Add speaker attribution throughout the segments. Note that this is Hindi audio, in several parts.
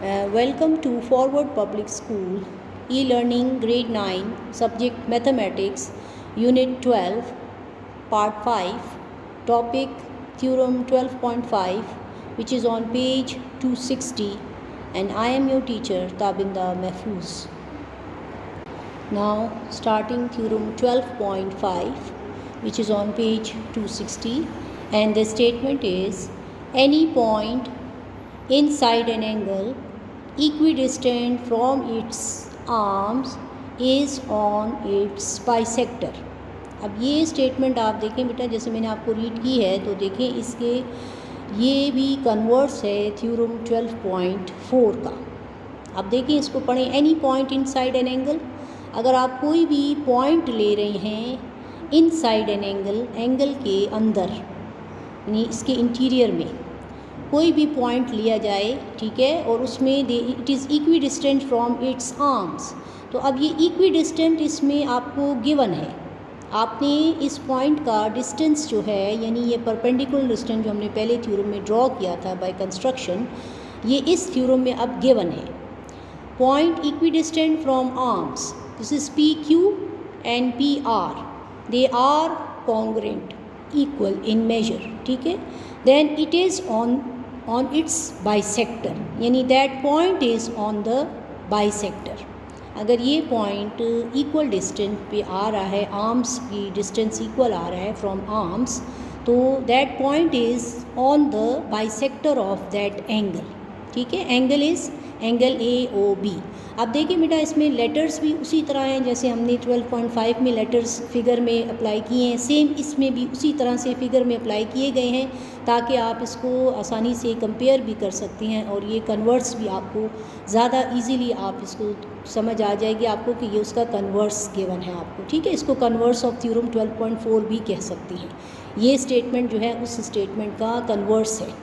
Speaker 1: Welcome to Forward Public School, e-learning grade 9, subject mathematics, unit 12, part 5, topic theorem 12.5, which is on page 260, and I am your teacher Tabinda Mahfouz. Now starting theorem 12.5, which is on page 260, and the statement is any point inside an angle equidistant from its arms is on its bisector. अब ये स्टेटमेंट आप देखें बेटा, जैसे मैंने आपको रीड की है तो देखें इसके ये भी कन्वर्स है थ्योरम 12.4 का। अब देखें इसको पढ़ें। Any point inside an angle, अगर आप कोई भी पॉइंट ले रहे हैं इनसाइड एन एंगल, एंगल के अंदर यानी इसके इंटीरियर में कोई भी पॉइंट लिया जाए, ठीक है, और उसमें it is equi distant from its arms. तो अब ये इक्वी डिस्टेंट इसमें आपको गिवन है। आपने इस पॉइंट का डिस्टेंस जो है, यानी ये परपेंडिकुलर डिस्टेंस जो हमने पहले थ्योरम में ड्रॉ किया था बाय कंस्ट्रक्शन, ये इस थ्योरम में अब गिवन है। Point equidistant from arms, this is P Q and P R, they are congruent, equal in measure, ठीक है। Then it is on its bisector, यानी that point is on the bisector। अगर ये पॉइंट इक्वल डिस्टेंस पे आ रहा है, आर्म्स की डिस्टेंस इक्वल आ रहा है फ्रॉम आर्म्स, तो that point is on the bisector of that angle, ठीक है। Angle is angle AOB। अब देखिए बेटा, इसमें लेटर्स भी उसी तरह हैं जैसे हमने 12.5 में लेटर्स फिगर में अप्लाई किए हैं, सेम इसमें भी उसी तरह से फिगर में अप्लाई किए गए हैं, ताकि आप इसको आसानी से कंपेयर भी कर सकती हैं और ये कन्वर्स भी आपको ज़्यादा इजीली आप इसको समझ आ जाएगी आपको कि ये उसका कन्वर्स गिवन है आपको, ठीक है। इसको कन्वर्स ऑफ थ्योरम 12.4 भी कह सकती हैं। ये स्टेटमेंट जो है उस स्टेटमेंट का कन्वर्स है।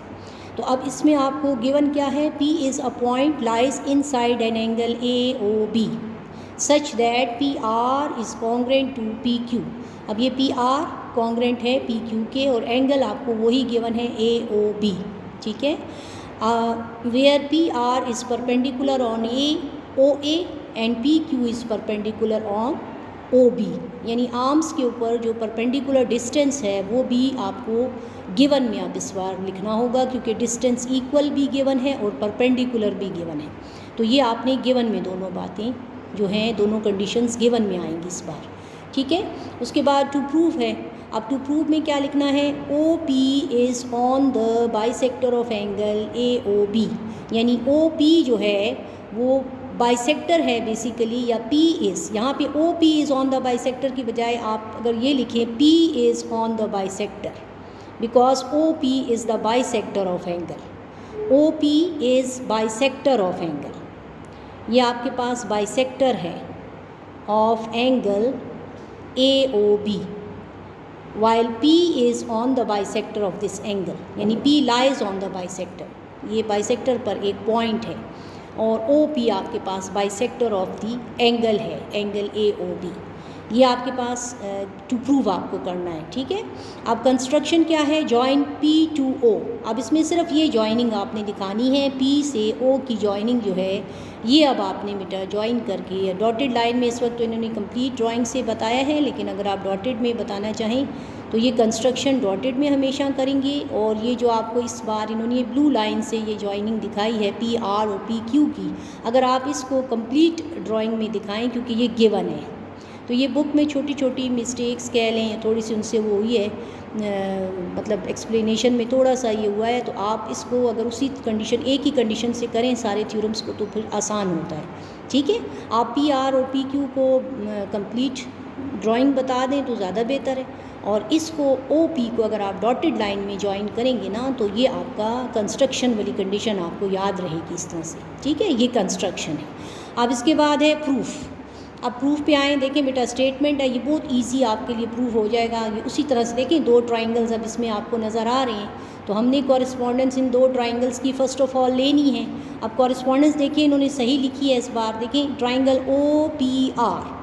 Speaker 1: तो अब इसमें आपको गिवन क्या है, P is a point lies inside an angle AOB such that PR is congruent to PQ। अब ये PR कॉन्ग्रुएंट है PQ के, और एंगल आपको वही गिवन है AOB, ठीक है। Where PR is perpendicular on OA and PQ is perpendicular on OB, यानी आर्म्स के ऊपर जो परपेंडिकुलर डिस्टेंस है वो भी आपको गिवन में अब इस बार लिखना होगा, क्योंकि डिस्टेंस इक्वल भी गिवन है और परपेंडिकुलर भी गिवन है। तो ये आपने गिवन में दोनों बातें जो हैं, दोनों कंडीशंस गिवन में आएंगी इस बार, ठीक है। उसके बाद टू प्रूव है। अब टू प्रूव में क्या लिखना है, OP is on the bisector of angle AOB, यानी OP जो है वो बाइसेक्टर है बेसिकली, या P इज़, यहाँ पे OP is on the bisector की बजाय आप अगर ये लिखें P is on the bisector, because OP is the bisector of angle. OP is bisector of angle, ये आपके पास बाइसेक्टर है of angle AOB, while P is on the bisector of this angle, यानी P lies on the bisector, ये बाइसेक्टर पर एक पॉइंट है, और OP आपके पास बाइसेक्टर ऑफ दी एंगल है, एंगल AOB। ये आपके पास टू प्रूव आपको करना है, ठीक है। अब कंस्ट्रक्शन क्या है, जॉइन P to O। अब इसमें सिर्फ ये जॉइनिंग आपने दिखानी है, P से O की जॉइनिंग जो है ये अब आपने बेटा जॉइन करके, डॉटेड लाइन में इस वक्त तो इन्होंने कंप्लीट ड्राइंग से बताया है, लेकिन अगर आप डॉटेड में बताना चाहें तो ये कंस्ट्रक्शन डॉटेड में हमेशा करेंगे। और ये जो आपको इस बार इन्होंने ब्लू लाइन से ये जॉइनिंग दिखाई है PR और PQ की, अगर आप इसको कंप्लीट ड्राइंग में दिखाएं, क्योंकि ये गिवन है, तो ये बुक में छोटी छोटी मिस्टेक्स कह लें, थोड़ी सी उनसे वो हुई है, मतलब एक्सप्लेनेशन में थोड़ा सा ये हुआ है। तो आप इसको अगर उसी कंडीशन, एक ही कंडीशन से करें सारे थ्योरम्स को, तो फिर आसान होता है, ठीक है। आप PR और PQ को कंप्लीट ड्राइंग बता दें तो ज़्यादा बेहतर है, और इसको OP को अगर आप डॉटेड लाइन में ज्वाइन करेंगे ना, तो ये आपका कंस्ट्रक्शन वाली कंडीशन आपको याद रहेगी इस तरह से, ठीक है। ये कंस्ट्रक्शन है। अब इसके बाद है प्रूफ। अब प्रूफ पे आएँ, देखें बेटा स्टेटमेंट है, ये बहुत इजी आपके लिए प्रूफ हो जाएगा। ये उसी तरह से देखें, दो ट्राइंगल्स अब इसमें आपको नज़र आ रहे हैं, तो हमने कॉरेस्पॉन्डेंस इन दो ट्राइंगल्स की फ़र्स्ट ऑफ ऑल लेनी है। अब कॉरेस्पॉन्डेंस देखिए इन्होंने सही लिखी है इस बार, देखें ट्राइंगल OPR।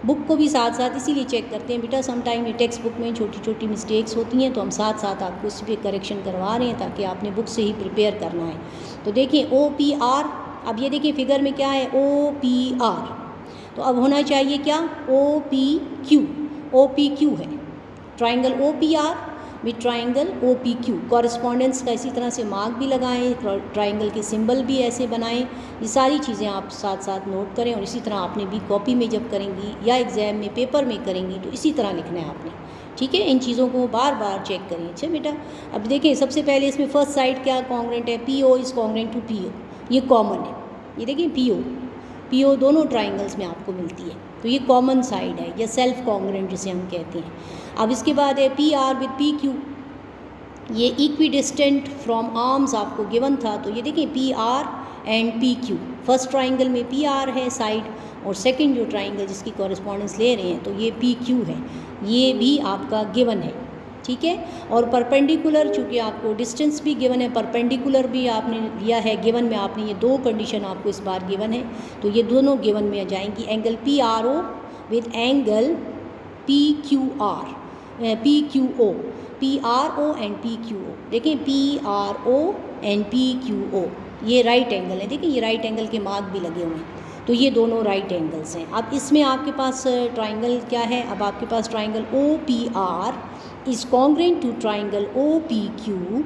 Speaker 1: बुक को भी साथ साथ इसीलिए चेक करते हैं बेटा, सम टाइम ये टेक्स्ट बुक में छोटी छोटी मिस्टेक्स होती हैं, तो हम साथ साथ आपको इस पर करेक्शन करवा रहे हैं ताकि आपने बुक से ही प्रिपेयर करना है। तो देखिए OPR अब ये देखिए फिगर में क्या है, ओ पी आर, तो अब होना चाहिए क्या, O P Q, O P Q है, triangle O P R with triangle O P Q. Correspondence का इसी तरह से मार्क भी लगाएं, ट्राइंगल के सिंबल भी ऐसे बनाएं। ये सारी चीज़ें आप साथ साथ नोट करें, और इसी तरह आपने भी कॉपी में जब करेंगी या एग्ज़ाम में पेपर में करेंगी तो इसी तरह लिखना है आपने, ठीक है। इन चीज़ों को बार बार चेक करें। अच्छा बेटा, अब देखें सबसे पहले इसमें फर्स्ट साइड क्या कॉन्ग्रेंट है, P O is congruent to P O, ये कॉमन है। ये देखिए पी ओ दोनों ट्राइंगल्स में आपको मिलती है, तो ये कॉमन साइड है या सेल्फ कॉन्ग्रेंट जिसे हम कहते हैं। अब इसके बाद है P R with P Q, ये इक्वी डिस्टेंट फ्रॉम आर्म्स आपको गिवन था, तो ये देखिए P R and P Q, first triangle में पी आर है साइड, और सेकंड जो ट्राइंगल जिसकी कॉरेस्पॉन्डेंस ले रहे हैं तो ये पी क्यू है, ये भी आपका गिवन है, ठीक है। और परपेंडिकुलर, चूँकि आपको डिस्टेंस भी गिवन है, परपेंडिकुलर भी आपने लिया है गिवन में, आपने ये दो कंडीशन आपको इस बार गिवन है, तो ये दोनों गिवन में आ जाएंगी। Angle P R O with angle P Q R, P Q O, P R O and P Q O, देखें P R O and P Q O, ये राइट एंगल है, देखिए ये राइट एंगल के मार्क भी लगे हुए हैं, तो ये दोनों राइट एंगल्स हैं। अब इसमें आपके पास ट्राइंगल क्या है, अब आपके पास triangle O P R is congruent to triangle O P Q,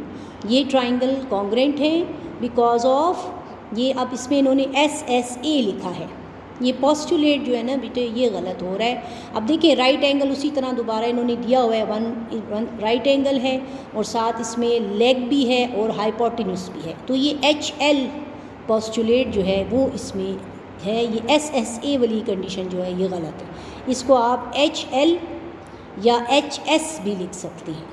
Speaker 1: ये ट्राइंगल कॉन्ग्रेंट है बिकॉज ऑफ ये, अब इसमें इन्होंने एस एस ए लिखा है, ये पोस्टुलेट जो है ना बेटे ये गलत हो रहा है। अब देखिए राइट एंगल उसी तरह दोबारा इन्होंने दिया हुआ है, वन राइट एंगल है और साथ इसमें लेग भी है और हाइपोटेन्यूस भी है, तो ये एच एल पोस्टुलेट जो है वो इसमें है, ये एस एस ए वाली कंडीशन जो है ये गलत है, इसको आप एच एल या एच एस भी लिख सकते हैं,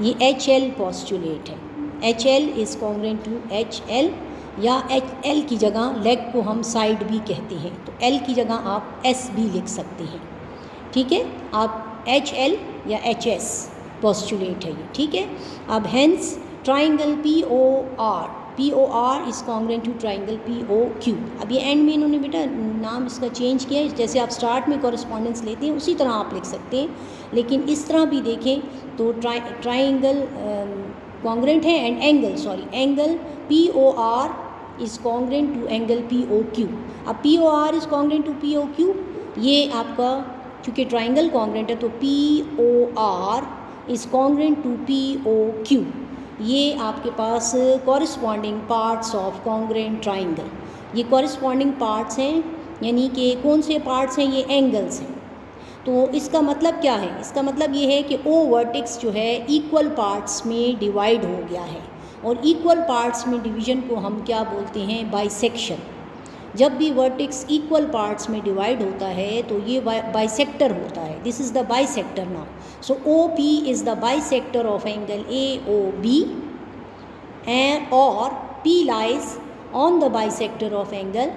Speaker 1: ये एच एल पोस्टुलेट है, H L is congruent to H L, या एच एल की जगह लेग को हम साइड भी कहते हैं, तो एल की जगह आप एस भी लिख सकते हैं, ठीक है। आप एच एल या एच एस पोस्टुलेट है ये, ठीक है। अब hence triangle P O R is congruent to triangle P O Q. अब ये एंड में इन्होंने बेटा नाम इसका चेंज किया है, जैसे आप स्टार्ट में कॉरेस्पॉन्डेंस लेते हैं उसी तरह आप लिख सकते हैं, लेकिन इस तरह भी देखें तो ट्राइंगल कॉन्ग्रेंट है and angle P O R is congruent to angle P O Q. अब P O R is congruent to P O Q, ये आपका चूँकि ट्राइंगल कॉन्ग्रेंट है तो P O R is congruent to P O Q, ये आपके पास corresponding parts of congruent triangle, ये कॉरस्पॉन्डिंग पार्ट्स हैं, यानी कि कौन से पार्ट्स हैं, ये एंगल्स हैं। तो इसका मतलब क्या है, इसका मतलब ये है कि ओ वर्टेक्स जो है इक्वल पार्ट्स में डिवाइड हो गया है, और इक्वल पार्ट्स में डिवीज़न को हम क्या बोलते हैं, बाइसेक्शन। जब भी वर्टेक्स इक्वल पार्ट्स में डिवाइड होता है तो ये बाइसेक्टर होता है, this is the bisector now. So O P is the bisector of angle A O B and और P lies on the bisector of angle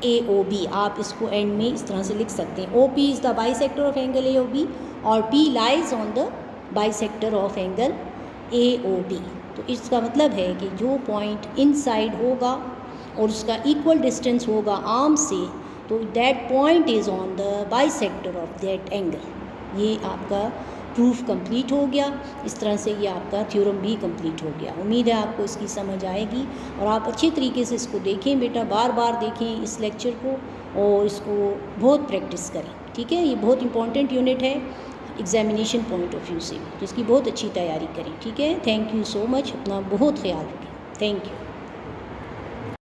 Speaker 1: A O B. आप इसको एंड में इस तरह से लिख सकते हैं, O P is the bisector of angle A O B और P lies on the bisector of angle A O B. तो इसका मतलब है कि जो पॉइंट इनसाइड होगा और उसका इक्वल डिस्टेंस होगा आर्म से, तो that point is on the bisector of that angle. ये आपका प्रूफ कंप्लीट हो गया, इस तरह से ये आपका थ्योरम भी कंप्लीट हो गया। उम्मीद है आपको इसकी समझ आएगी और आप अच्छे तरीके से इसको देखें बेटा, बार बार देखें इस लेक्चर को और इसको बहुत प्रैक्टिस करें, ठीक है। ये बहुत इंपॉर्टेंट यूनिट है एग्जामिनेशन पॉइंट ऑफ व्यू से, जिसकी बहुत अच्छी तैयारी करें, ठीक है। थैंक यू सो मच, अपना बहुत ख्याल रखें, थैंक यू।